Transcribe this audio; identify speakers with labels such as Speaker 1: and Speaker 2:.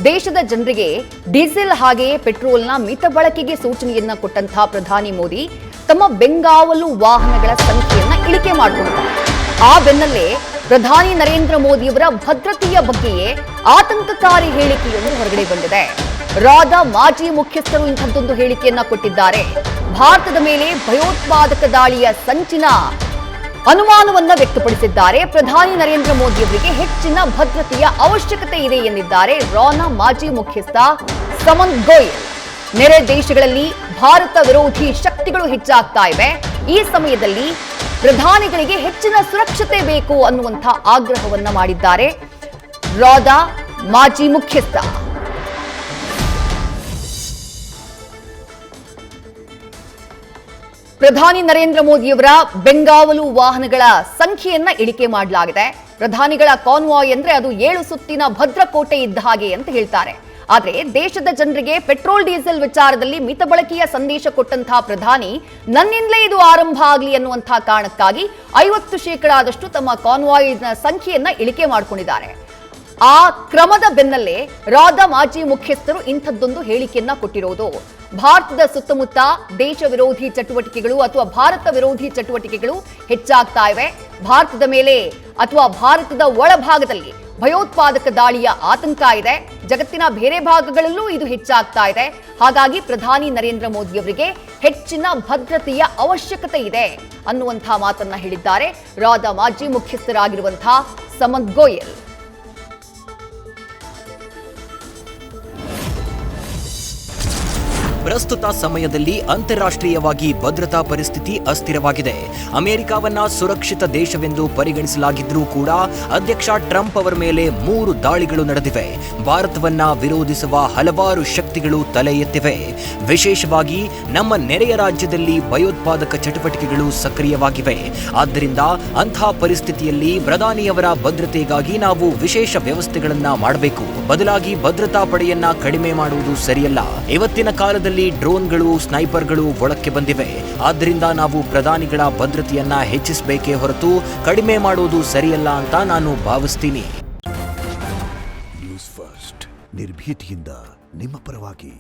Speaker 1: ದೇಶದ ಜನರಿಗೆ ಡೀಸೆಲ್ ಹಾಗೆಯೇ ಪೆಟ್ರೋಲ್ನ ಮಿತ ಬಳಕೆಗೆ ಸೂಚನೆಯನ್ನ ಕೊಟ್ಟಂತಹ ಪ್ರಧಾನಿ ಮೋದಿ ತಮ್ಮ ಬೆಂಗಾವಲು ವಾಹನಗಳ ಸಂಖ್ಯೆಯನ್ನ ಇಳಿಕೆ ಮಾಡಿಕೊಂಡಿದ್ದಾರೆ. ಆ ಬೆನ್ನಲ್ಲೇ ಪ್ರಧಾನಿ ನರೇಂದ್ರ ಮೋದಿಯವರ ಭದ್ರತೆಯ ಬಗ್ಗೆಯೇ ಆತಂಕಕಾರಿ ಹೇಳಿಕೆಯೊಂದು ಹೊರಗಡೆ ಬಂದಿದೆ. ರಾದ ಮಾಜಿ ಮುಖ್ಯಸ್ಥರು ಇಂಥದ್ದೊಂದು ಹೇಳಿಕೆಯನ್ನ ಕೊಟ್ಟಿದ್ದಾರೆ. ಭಾರತದ ಮೇಲೆ ಭಯೋತ್ಪಾದಕ ದಾಳಿಯ ಸಂಚಿನ ಅನುಮಾನವನ್ನ ವ್ಯಕ್ತಪಡಿಸಿದ್ದಾರೆ. ಪ್ರಧಾನಿ ನರೇಂದ್ರ ಮೋದಿ ಅವರಿಗೆ ಹೆಚ್ಚಿನ ಭದ್ರತೆಯ ಅವಶ್ಯಕತೆ ಇದೆ ಎಂದಿದ್ದಾರೆ ರಾನ ಮಾಜಿ ಮುಖ್ಯಸ್ಥ ಸಮಂತ್ ಗೋಯಲ್. ನೆರೆ ದೇಶಗಳಲ್ಲಿ ಭಾರತ ವಿರೋಧಿ ಶಕ್ತಿಗಳು ಹೆಚ್ಚಾಗ್ತಾ ಇವೆ. ಈ ಸಮಯದಲ್ಲಿ ಪ್ರಧಾನಿಗಳಿಗೆ ಹೆಚ್ಚಿನ ಸುರಕ್ಷತೆ ಬೇಕು ಅನ್ನುವಂಥ ಆಗ್ರಹವನ್ನ ಮಾಡಿದ್ದಾರೆ ರಾದ ಮಾಜಿ ಮುಖ್ಯಸ್ಥ. ಪ್ರಧಾನಿ ನರೇಂದ್ರ ಮೋದಿಯವರ ಬೆಂಗಾವಲು ವಾಹನಗಳ ಸಂಖ್ಯೆಯನ್ನ ಇಳಿಕೆ ಮಾಡಲಾಗಿದೆ. ಪ್ರಧಾನಿಗಳ ಕಾನ್ವಾಯ್ ಅಂದ್ರೆ ಅದು 7 ಸುತ್ತಿನ ಭದ್ರಕೋಟೆ ಇದ್ದ ಹಾಗೆ ಅಂತ ಹೇಳ್ತಾರೆ. ಆದ್ರೆ ದೇಶದ ಜನರಿಗೆ ಪೆಟ್ರೋಲ್ ಡೀಸೆಲ್ ವಿಚಾರದಲ್ಲಿ ಮಿತ ಬಳಕೆಯ ಸಂದೇಶ ಕೊಟ್ಟಂತಹ ಪ್ರಧಾನಿ ನನ್ನಿಂದಲೇ ಇದು ಆರಂಭ ಆಗಲಿ ಅನ್ನುವಂತಹ ಕಾರಣಕ್ಕಾಗಿ 50% ತಮ್ಮ ಕಾನ್ವಾಯ್ನ ಸಂಖ್ಯೆಯನ್ನ ಇಳಿಕೆ ಮಾಡಿಕೊಂಡಿದ್ದಾರೆ. ಆ ಕ್ರಮದ ಬೆನ್ನಲ್ಲೇ ರಾದ ಮಾಜಿ ಮುಖ್ಯಸ್ಥರು ಇಂಥದ್ದೊಂದು ಹೇಳಿಕೆಯನ್ನ ಕೊಟ್ಟಿರೋದು. ಭಾರತದ ಸುತ್ತಮುತ್ತ ದೇಶ ವಿರೋಧಿ ಚಟುವಟಿಕೆಗಳು ಅಥವಾ ಭಾರತ ವಿರೋಧಿ ಚಟುವಟಿಕೆಗಳು ಹೆಚ್ಚಾಗ್ತಾ ಇವೆ. ಭಾರತದ ಮೇಲೆ ಅಥವಾ ಭಾರತದ ಒಳಭಾಗದಲ್ಲಿ ಭಯೋತ್ಪಾದಕ ದಾಳಿಯ ಆತಂಕ ಇದೆ. ಜಗತ್ತಿನ ಬೇರೆ ಭಾಗಗಳಲ್ಲೂ ಇದು ಹೆಚ್ಚಾಗ್ತಾ ಇದೆ. ಹಾಗಾಗಿ ಪ್ರಧಾನಿ ನರೇಂದ್ರ ಮೋದಿ ಅವರಿಗೆ ಹೆಚ್ಚಿನ ಭದ್ರತೆಯ ಅವಶ್ಯಕತೆ ಇದೆ ಅನ್ನುವಂತಹ ಮಾತನ್ನ ಹೇಳಿದ್ದಾರೆ ರಾದ ಮಾಜಿ ಮುಖ್ಯಸ್ಥರಾಗಿರುವಂತಹ ಸಮಂತ್ ಗೋಯಲ್.
Speaker 2: ಪ್ರಸ್ತುತ ಸಮಯದಲ್ಲಿ ಅಂತಾರಾಷ್ಟ್ರೀಯವಾಗಿ ಭದ್ರತಾ ಪರಿಸ್ಥಿತಿ ಅಸ್ಥಿರವಾಗಿದೆ. ಅಮೆರಿಕವನ್ನ ಸುರಕ್ಷಿತ ದೇಶವೆಂದು ಪರಿಗಣಿಸಲಾಗಿದ್ರೂ ಕೂಡ ಅಧ್ಯಕ್ಷ ಟ್ರಂಪ್ ಅವರ ಮೇಲೆ 3 ದಾಳಿಗಳು ನಡೆದಿವೆ. ಭಾರತವನ್ನ ವಿರೋಧಿಸುವ ಹಲವಾರು ಶಕ್ತಿಗಳು ತಲೆ ಎತ್ತಿವೆ. ವಿಶೇಷವಾಗಿ ನಮ್ಮ ನೆರೆಯ ರಾಜ್ಯದಲ್ಲಿ ಭಯೋತ್ಪಾದಕ ಚಟುವಟಿಕೆಗಳು ಸಕ್ರಿಯವಾಗಿವೆ. ಆದ್ದರಿಂದ ಅಂತಹ ಪರಿಸ್ಥಿತಿಯಲ್ಲಿ ಪ್ರಧಾನಿಯವರ ಭದ್ರತೆಗಾಗಿ ನಾವು ವಿಶೇಷ ವ್ಯವಸ್ಥೆಗಳನ್ನ ಮಾಡಬೇಕು. ಬದಲಾಗಿ ಭದ್ರತಾ ಪಡೆಯನ್ನ ಕಡಿಮೆ ಮಾಡುವುದು ಸರಿಯಲ್ಲ. ಇವತ್ತಿನ ಕಾಲದಲ್ಲಿ ಡ್ರೋನ್ಗಳು, ಸ್ನೈಪರ್ಗಳು ಒಳಕ್ಕೆ ಬಂದಿವೆ. ಆದ್ದರಿಂದ ನಾವು ಪ್ರಧಾನಿಗಳ ಭದ್ರತೆಯನ್ನ ಹೆಚ್ಚಿಸಬೇಕೇ ಹೊರತು ಕಡಿಮೆ ಮಾಡುವುದು ಸರಿಯಲ್ಲ ಅಂತ ನಾನು ಭಾವಿಸ್ತೀನಿ.
Speaker 3: ನ್ಯೂಸ್ ಫಸ್ಟ್ ನಿರ್ಭೀತಿಯಿಂದ ನಿಮ್ಮ ಪರವಾಗಿ.